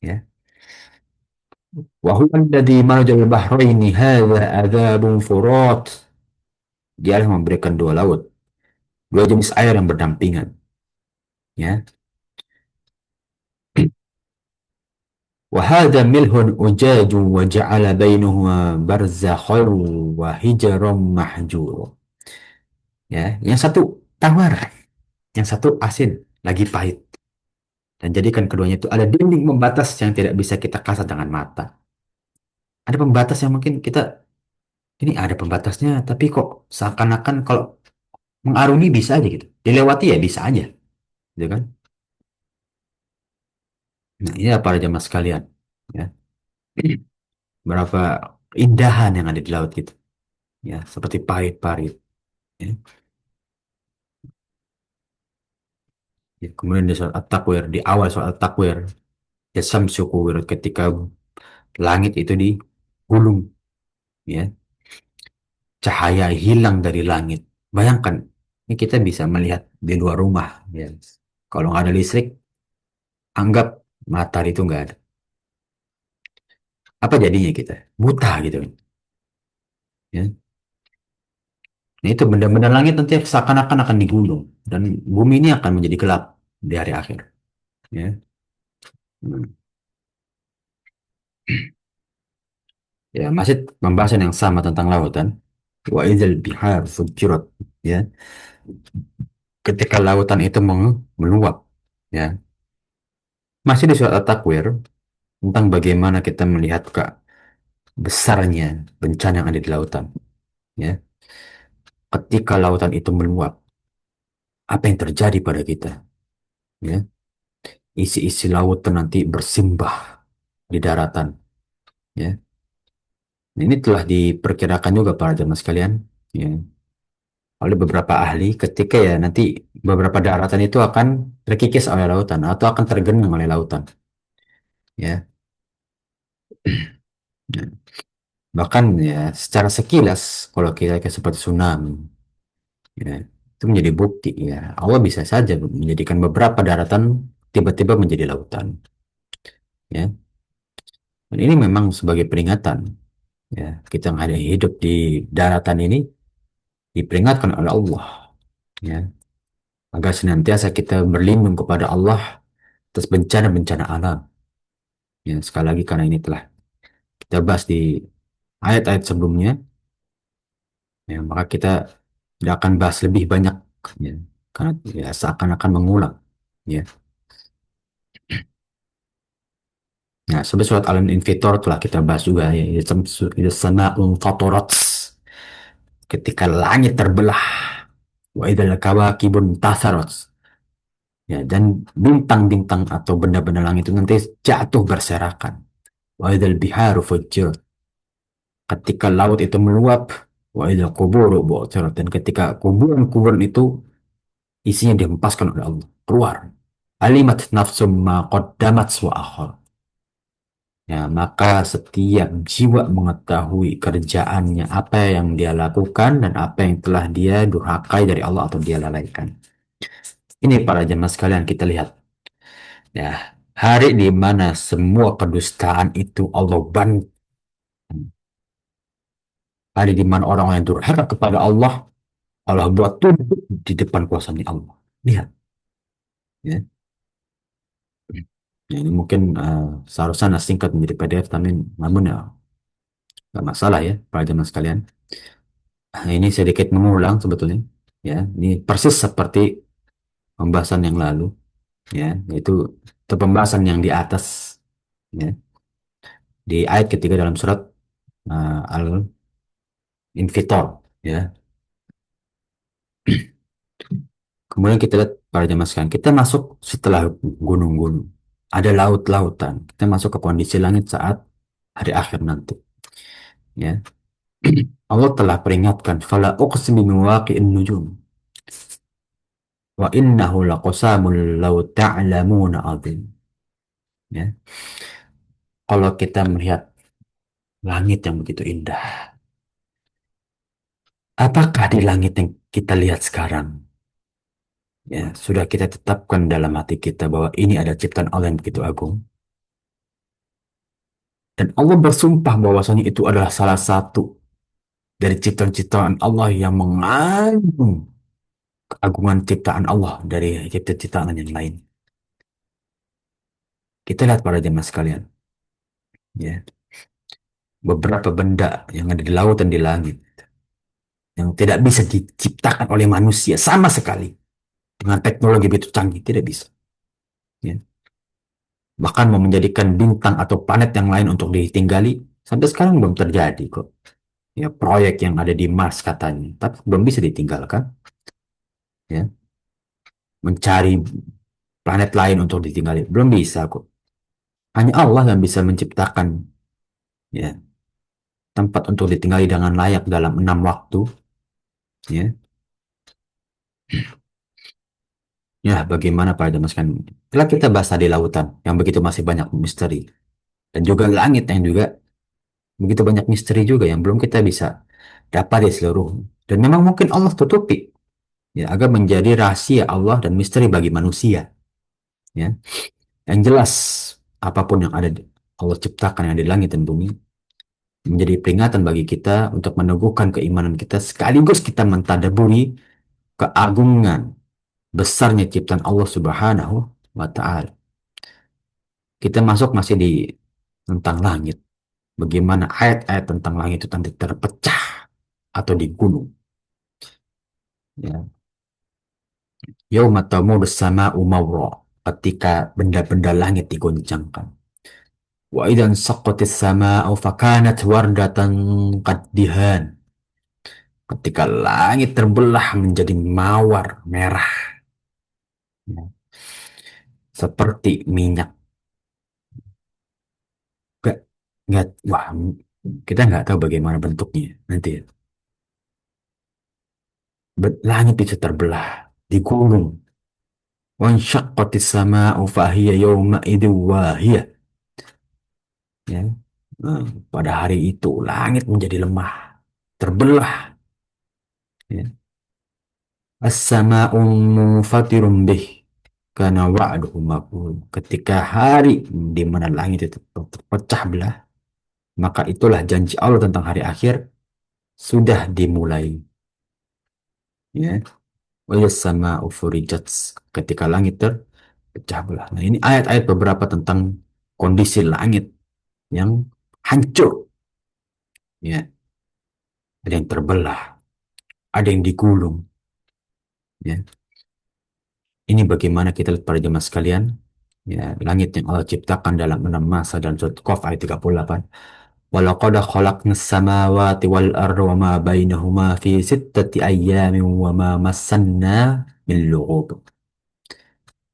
ya. Wa huwa alladzi marajal bahraini hadza adzabun furat. Dialah memberikan dua laut, dua jenis air yang berdampingan, ya. Wa hadza milhun ujaj wa ja'ala bainahuma barzakhan wa hijran mahjur. Ya, yang satu tawar, yang satu asin, lagi pahit. Dan jadikan keduanya itu ada dinding pembatas yang tidak bisa kita kasat dengan mata. Ada pembatas yang mungkin kita, ini ada pembatasnya, tapi kok seakan-akan kalau mengarungi bisa aja gitu. Dilewati ya bisa aja, gitu kan? Nah, ini para jamaah sekalian, ya. Berapa indahan yang ada di laut gitu, ya, seperti pahit-pahit, ya. Ya, kemudian di surat At-Takwir, di awal surat At-Takwir, ya samsu kuwirat, ketika langit itu digulung, ya, cahaya hilang dari langit. Bayangkan, ini kita bisa melihat di luar rumah, ya. Kalau nggak ada listrik, anggap matahari itu nggak ada. Apa jadinya kita? Buta gitu, ya. Nah itu benda-benda langit nanti seakan-akan akan digulung dan bumi ini akan menjadi gelap di hari akhir, ya. Hmm. Ya, masih pembahasan yang sama tentang lautan. Wa idzal bihar fujirat, ya. Ketika lautan itu meluap, ya. Masih di surat At-Takwir tentang bagaimana kita melihat ke besarnya bencana yang ada di lautan, ya. Ketika lautan itu meluap, apa yang terjadi pada kita, ya? Isi-isi lautan nanti bersimbah di daratan, ya. Ini telah diperkirakan juga para jemaah sekalian, ya, oleh beberapa ahli ketika ya nanti beberapa daratan itu akan terkikis oleh lautan atau akan tergenang oleh lautan, ya. Ya. Bahkan ya secara sekilas kalau kita seperti tsunami, ya, itu menjadi bukti ya Allah bisa saja menjadikan beberapa daratan tiba-tiba menjadi lautan, ya. Dan ini memang sebagai peringatan, ya, kita yang ada hidup di daratan ini diperingatkan oleh Allah, ya, agar senantiasa kita berlindung kepada Allah atas bencana-bencana alam. Ya, sekali lagi karena ini telah kita bahas di ayat-ayat sebelumnya, ya, maka kita tidak akan bahas lebih banyak, ya, karena ya seakan-akan mengulang, ya. Nah, sebenarnya surat Al-Infitor telah kita bahas juga, ya, itu sama'un fatorat, ketika langit terbelah, wa idzal kawakibun tasarat, ya, dan bintang-bintang atau benda-benda langit itu nanti jatuh berserakan, wa idzal biharu fujjirat, ketika laut itu meluap, wa idzal quburu bu'thirat, dan ketika kuburan-kuburan itu isinya dihempaskan oleh Allah keluar. Alimat nafsum ma qaddamat wa akhar. Ya, maka setiap jiwa mengetahui kerjaannya, apa yang dia lakukan dan apa yang telah dia durhakai dari Allah atau dia lalaikan. Ini para jemaah sekalian kita lihat. Ya, hari di mana semua kedustaan itu Allah bantah. Hari di mana orang yang durhaka kepada Allah, Allah buat tunduk di depan kuasanya Allah. Lihat. Ya. Ya, ini mungkin seharusnya singkat menjadi PDF, tapi namun ya nggak masalah ya, para jemaah sekalian. Nah, ini sedikit mengulang sebetulnya. Ya, ini persis seperti pembahasan yang lalu. Ya, yaitu itu pembahasan yang di atas. Ya, di ayat ketiga dalam surat Al-Infitor. Ya, kemudian kita lihat para jemaah sekalian, kita masuk setelah gunung-gunung. Ada laut-lautan. Kita masuk ke kondisi langit saat hari akhir nanti. Ya, Allah telah peringatkan, "Fala uqsimu bimawaqi'in nujum, wa innahu laqasamun law ta'lamuna 'adzim." Ya, kalau kita melihat langit yang begitu indah, apakah di langit yang kita lihat sekarang, ya, sudah kita tetapkan dalam hati kita bahwa ini adalah ciptaan Allah yang begitu agung? Dan Allah bersumpah bahwasanya itu adalah salah satu dari ciptaan-ciptaan Allah yang mengandung keagungan ciptaan Allah dari ciptaan-ciptaan yang lain. Kita lihat para jemaah sekalian, ya, beberapa benda yang ada di laut dan di langit yang tidak bisa diciptakan oleh manusia sama sekali dengan teknologi begitu canggih, tidak bisa. Ya. Bahkan mau menjadikan bintang atau planet yang lain untuk ditinggali sampai sekarang belum terjadi kok. Ya, proyek yang ada di Mars katanya, tapi belum bisa ditinggalkan. Ya, mencari planet lain untuk ditinggali belum bisa kok. Hanya Allah yang bisa menciptakan, ya, tempat untuk ditinggali dengan layak dalam 6 waktu. Ya, ya bagaimana pada maskan? Setelah kita bahas di lautan yang begitu masih banyak misteri dan juga langit yang juga begitu banyak misteri juga yang belum kita bisa dapat di seluruh. Dan memang mungkin Allah tutupi, ya, agar menjadi rahasia Allah dan misteri bagi manusia. Ya, yang jelas apapun yang ada Allah ciptakan yang ada di langit dan bumi menjadi peringatan bagi kita untuk meneguhkan keimanan kita sekaligus kita mentadaburi keagungan besarnya ciptaan Allah Subhanahu wa taala. Kita masuk masih di tentang langit. Bagaimana ayat-ayat tentang langit itu nanti terpecah atau digunung. Ya. Yauma tamurus sama'u mawra. Ketika benda-benda langit digoncangkan. Wa idan saqqatis sama'u fakanat wardatan qaddihan. Ketika langit terbelah menjadi mawar merah. Ya. Seperti minyak. Gak, gak, wah, kita nggak tahu bagaimana bentuknya nanti. Langit itu terbelah, digulung. Wansyaqqatis sama'u fahiya yawma idin wahiyah. Ya. Nah, pada hari itu langit menjadi lemah, terbelah. Ya. As-sama'u munfatirun bih karena wa'duhu maqul. Ketika hari di mana langit itu terpecah belah, maka itulah janji Allah tentang hari akhir sudah dimulai. Ya. Wa sama'u furijat, ketika langit terpecah belah. Nah, ini ayat-ayat beberapa tentang kondisi langit yang hancur. Ya, ada yang terbelah, ada yang digulung. Ya, ini bagaimana kita lihat para jemaah sekalian. Ya, langit yang Allah ciptakan dalam 6 masa dan surat Qaf ayat 38. Walaqad khalaqnas samawati wal arda wa ma bainahuma fi sittati ayyamin wa ma massanna min lughub.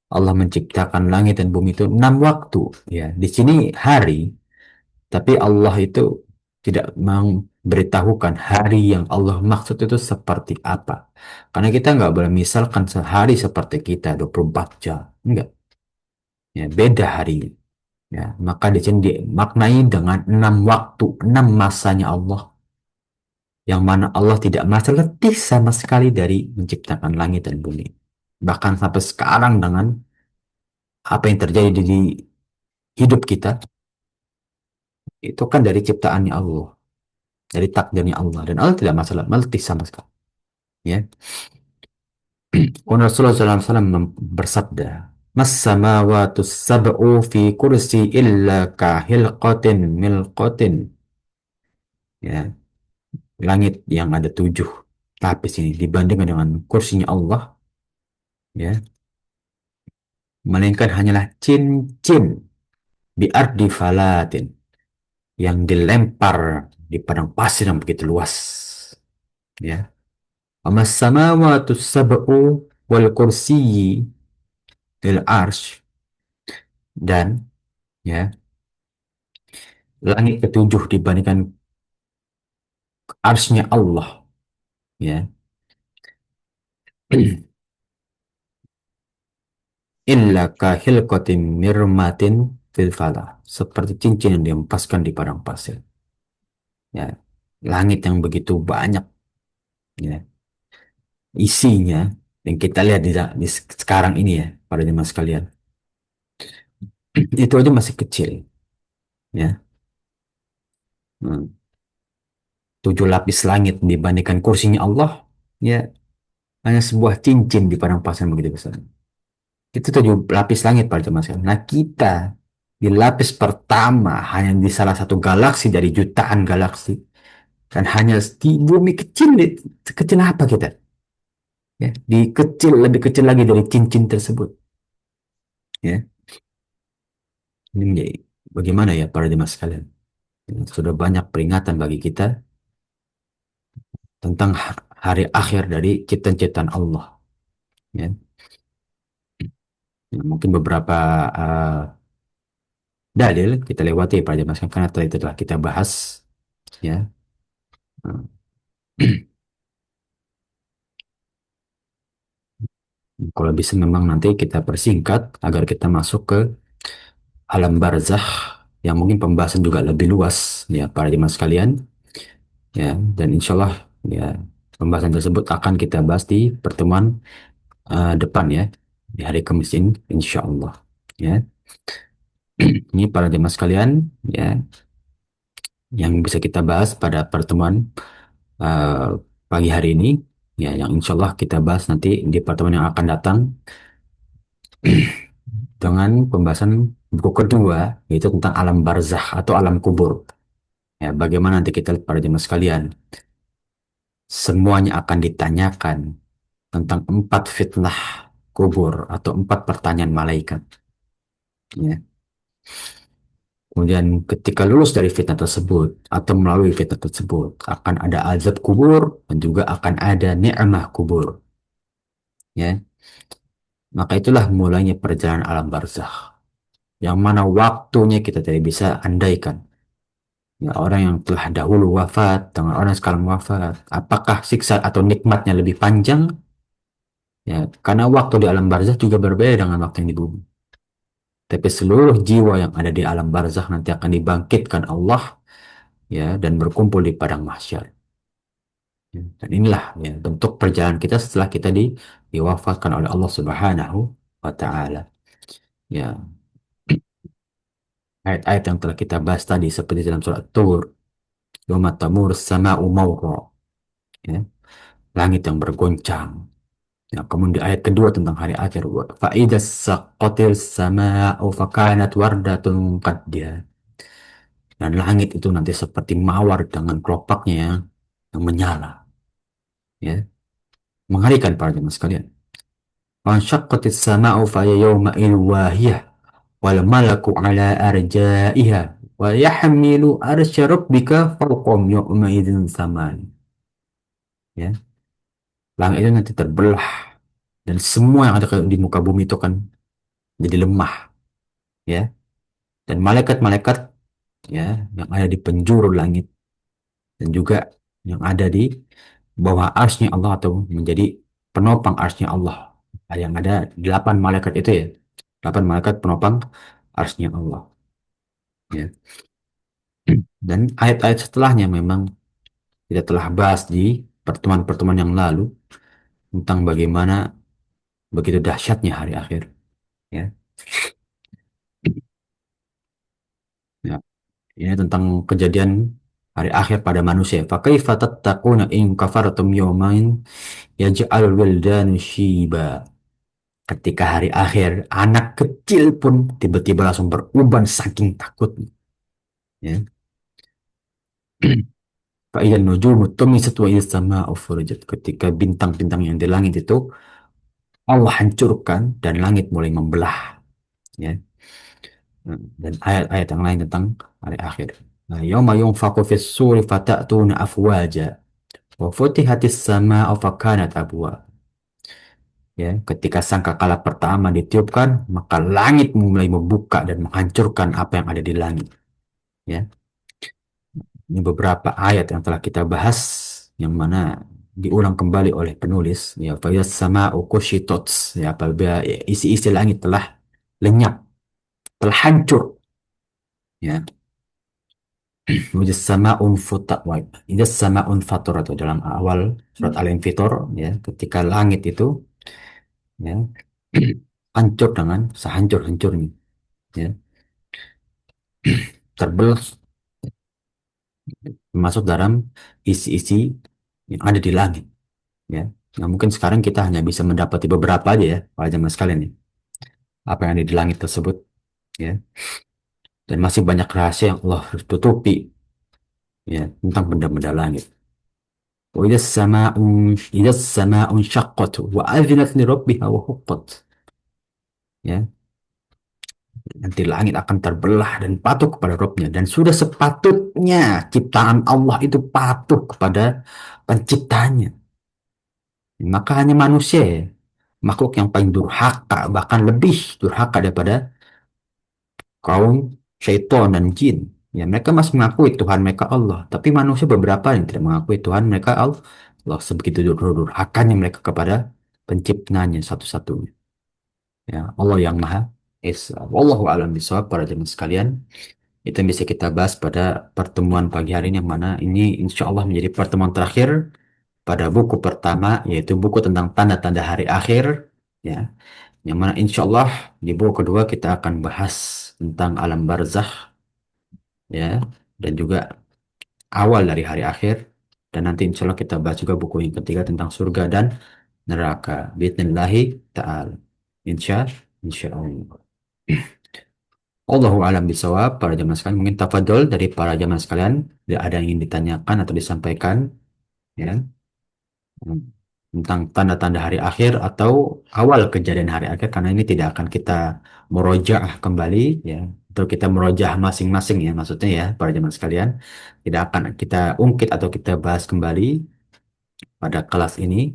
Allah menciptakan langit dan bumi itu 6 waktu. Ya, di sini hari, tapi Allah itu tidak memberitahukan hari yang Allah maksud itu seperti apa. Karena kita nggak boleh misalkan sehari seperti kita 24 jam. Enggak. Ya, beda hari. Ya, maka di sini dimaknai dengan 6 waktu, 6 masanya Allah. Yang mana Allah tidak merasa letih sama sekali dari menciptakan langit dan bumi. Bahkan sampai sekarang dengan apa yang terjadi di hidup kita, itu kan dari ciptaannya Allah, dari takdirnya Allah. Dan Allah tidak masalah letih sama sekali. Ya. Rasulullah SAW bersabda, Mas samawatu sab'u fi kursi illa kahilqatin milqatin. Ya, langit yang ada 7 lapis ini dibandingkan dengan kursinya Allah, ya, melainkan hanyalah cincin di ardi falatin yang dilempar di padang pasir yang begitu luas. Ya, Mas samawatu sab'u wal kursiyi lil arsh, dan ya, langit ke-7 dibandingkan arsnya Allah, ya, illa kahilqatin mirmatin fil falah, seperti cincin yang dihempaskan di padang pasir. Ya, langit yang begitu banyak, ya, isinya yang kita lihat di sekarang ini, ya, pada jemaah sekalian, itu aja masih kecil, ya. Hmm. 7 lapis langit dibandingkan kursinya Allah, ya, hanya sebuah cincin di padang pasir yang begitu besar. Itu 7 lapis langit pada jemaah sekalian. Nah, kita di lapis pertama, hanya di salah satu galaksi dari jutaan galaksi, dan hanya di bumi kecil, kecil apa kita, ya, di kecil, lebih kecil lagi dari cincin tersebut, ya. Ini bagaimana ya para jemaah sekalian. Ya, sudah banyak peringatan bagi kita tentang hari akhir dari ciptaan-ciptaan Allah, ya. Ya, mungkin beberapa uh, dalil kita lewati para jemaah sekalian karena itu telah kita bahas, ya. Nah, kalau bisa memang nanti kita persingkat agar kita masuk ke alam barzakh yang mungkin pembahasan juga lebih luas, ya para jemaah sekalian, ya. Dan insya Allah, ya, pembahasan tersebut akan kita bahas di pertemuan depan, ya, di hari Kamis ini insya Allah, ya. Ini para jemaah sekalian, ya, yang bisa kita bahas pada pertemuan eh, pagi hari ini, ya, yang insya Allah kita bahas nanti di pertemuan yang akan datang dengan pembahasan buku kedua, yaitu tentang alam barzakh atau alam kubur. Ya, bagaimana nanti kita lihat para jemaah sekalian, semuanya akan ditanyakan tentang 4 fitnah kubur atau 4 pertanyaan malaikat. Ya. Kemudian ketika lulus dari fitnah tersebut atau melalui fitnah tersebut, akan ada azab kubur dan juga akan ada ni'mah kubur. Ya. Maka itulah mulainya perjalanan alam barzakh, yang mana waktunya kita tidak bisa andaikan. Ya, orang yang telah dahulu wafat dengan orang yang sekarang wafat, apakah siksa atau nikmatnya lebih panjang? Ya, karena waktu di alam barzakh juga berbeda dengan waktu yang di bumi. Tapi seluruh jiwa yang ada di alam barzakh nanti akan dibangkitkan Allah, ya, dan berkumpul di padang mahsyar. Ya, dan inilah, ya, bentuk perjalanan kita setelah kita diwafatkan oleh Allah Subhanahu wa taala. Ya, ayat-ayat yang telah kita bahas tadi seperti dalam surat Tur, "Yauma tamur sama'u mawra", ya, langit yang bergoncang. Ya, kemudian di ayat kedua tentang hari akhir, "Fa'idas saqatil sama'u fakanat wardatun qaddiya", dan langit itu nanti seperti mawar dengan kelopaknya yang menyala, ya, mengerikan para jemaah sekalian. "Wansyaqqatis sama'u faya yawma'il wahiyah wal malaku ala arja'iha wa yahmilu arsya rabbika fawqahum yawma idzin saman", ya, langit itu nanti terbelah dan semua yang ada di muka bumi itu kan jadi lemah, ya, dan malaikat-malaikat, ya, yang ada di penjuru langit dan juga yang ada di bawah arsy Allah atau menjadi penopang arsy Allah. Yang ada 8 malaikat itu ya, 8 malaikat penopang arsy Allah. Ya. Dan ayat-ayat setelahnya memang kita telah bahas di pertemuan-pertemuan yang lalu tentang bagaimana begitu dahsyatnya hari akhir. Ya. Ya. Ini tentang kejadian hari akhir pada manusia. Fakaifa tattaquna in kafartum yawmain yaj'alul wildanu shiba. Ketika hari akhir, anak kecil pun tiba-tiba langsung beruban saking takutnya. Ya. Fa'idhan nujumu tumisat wa idhas sama'u furujat. Ketika bintang-bintang yang di langit itu Allah hancurkan dan langit mulai membelah. Ya. Dan ayat-ayat yang lain tentang hari akhir. Nah, yauma yunfaqu fis suri fata'tuna afwaja wa futihatis sama'u fakanat abwa. Ya, ketika sangkakala pertama ditiupkan, maka langit mulai membuka dan menghancurkan apa yang ada di langit. Ya, ini beberapa ayat yang telah kita bahas, yang mana diulang kembali oleh penulis. Ya, fayas sama ukushitots. Ya, apabila isi-isi langit telah lenyap, telah hancur. Ya, sama unfuta, sama unfator atau dalam awal surat Al-Infitor. Ya, ketika langit itu ya hancur dengan sehancur-hancurnya. Ya, terbelah masuk dalam isi-isi yang ada di langit, ya. Nah, mungkin sekarang kita hanya bisa mendapati beberapa aja ya, para jemaah sekalian ya, apa yang ada di langit tersebut, ya. Dan masih banyak rahasia yang Allah tutupi, ya, tentang benda-benda langit. Wa idzas sama'un syaqqat wa adzinat li rabbiha wa huqqat. Ya, nanti langit akan terbelah dan patuh kepada Rabbnya, dan sudah sepatutnya ciptaan Allah itu patuh kepada penciptanya. Maka hanya manusia ya, makhluk yang paling durhaka, bahkan lebih durhaka daripada kaum syaitan dan jin. Ya, mereka masih mengakui Tuhan mereka Allah, tapi manusia beberapa yang tidak mengakui Tuhan mereka Allah. Allah sebegitu durhakanya mereka kepada penciptanya satu-satunya. Ya, Allah yang Maha Esa. Wallahu a'lam bishawab, para jemaah sekalian. Itu yang bisa kita bahas pada pertemuan pagi hari ini, yang mana ini insya Allah menjadi pertemuan terakhir pada buku pertama, yaitu buku tentang tanda-tanda hari akhir. Ya, yang mana insya Allah di buku kedua kita akan bahas tentang alam barzakh, ya, dan juga awal dari hari akhir. Dan nanti insya Allah kita bahas juga buku yang ketiga tentang surga dan neraka. Bismillahi ta'ala. Insya Allah. Allahu alam bisawab, para jamaah sekalian. Mungkin tafadhol dari para jamaah sekalian, ada yang ingin ditanyakan atau disampaikan, ya, tentang tanda-tanda hari akhir atau awal kejadian hari akhir, karena ini tidak akan kita murojaah kembali, ya, atau kita murojaah masing-masing ya, maksudnya ya, para jemaah sekalian, tidak akan kita ungkit atau kita bahas kembali pada kelas ini.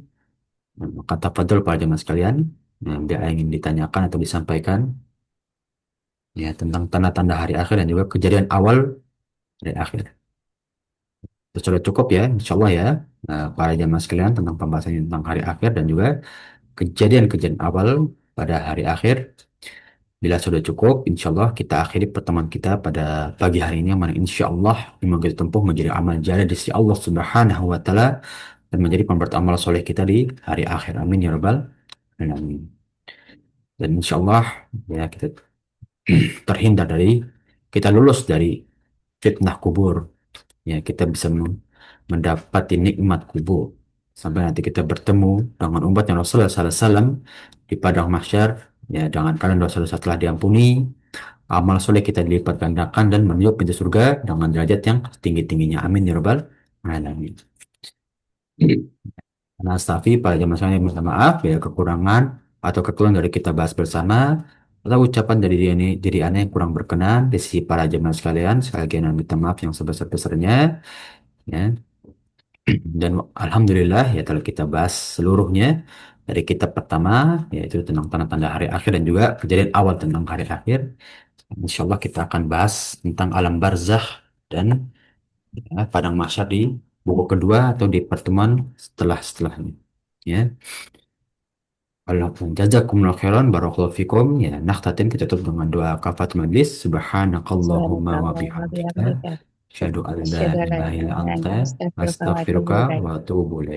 Maka tafadhol para jemaah sekalian, ya, bila ingin ditanyakan atau disampaikan, ya, tentang tanda-tanda hari akhir dan juga kejadian awal hari akhir. Itu sudah cukup ya, insya Allah ya, para jemaah sekalian, tentang pembahasan tentang hari akhir dan juga kejadian-kejadian awal pada hari akhir. Bila sudah cukup, insya Allah kita akhiri pertemuan kita pada pagi hari ini, yang mana insya Allah semoga kita tempuh menjadi amal jariah di sisi Allah Subhanahu wa Ta'ala, dan menjadi pembuat amal soleh kita di hari akhir. Amin ya Rabbal alamin. Dan insya Allah ya kita terhindar dari, kita lulus dari fitnah kubur. Ya, kita bisa mendapati nikmat kubur sampai nanti kita bertemu dengan umatnya Rasulullah SAW di padang mahsyar. Ya, dengan kalian dosa-dosa telah diampuni, amal soleh kita dilipat gandakan dan menuju pintu surga dengan derajat yang tinggi-tingginya. Amin ya Rabbal alamin. Nah, Safi, pada jamaah sekalian, minta maaf ya kekurangan atau kekeliruan dari kita bahas bersama, atau ucapan dari diri aneh yang kurang berkenan di sisi para jemaah sekalian. Sekali lagi Ana minta maaf yang sebesar-besarnya, ya. Dan alhamdulillah ya telah kita bahas seluruhnya dari kitab pertama, yaitu tentang tanda-tanda hari akhir dan juga kejadian awal tentang hari akhir. Insya Allah kita akan bahas tentang alam barzakh dan ya, padang mahsyar di buku kedua atau di pertemuan setelahnya. Ya, Allah jazakumullah khairan barakallahu fikum. Ya, tatin kita tutup dengan doa kafatul majlis. Subhanakallahumma wa Subhanakallah wa bihamdika bihamdika. asyhadu an la Asyhadu an la ilaha illa ilaha illa anta anta astaghfiruka wa atubu astaghfiruka ilaik. wa atubu ilaik.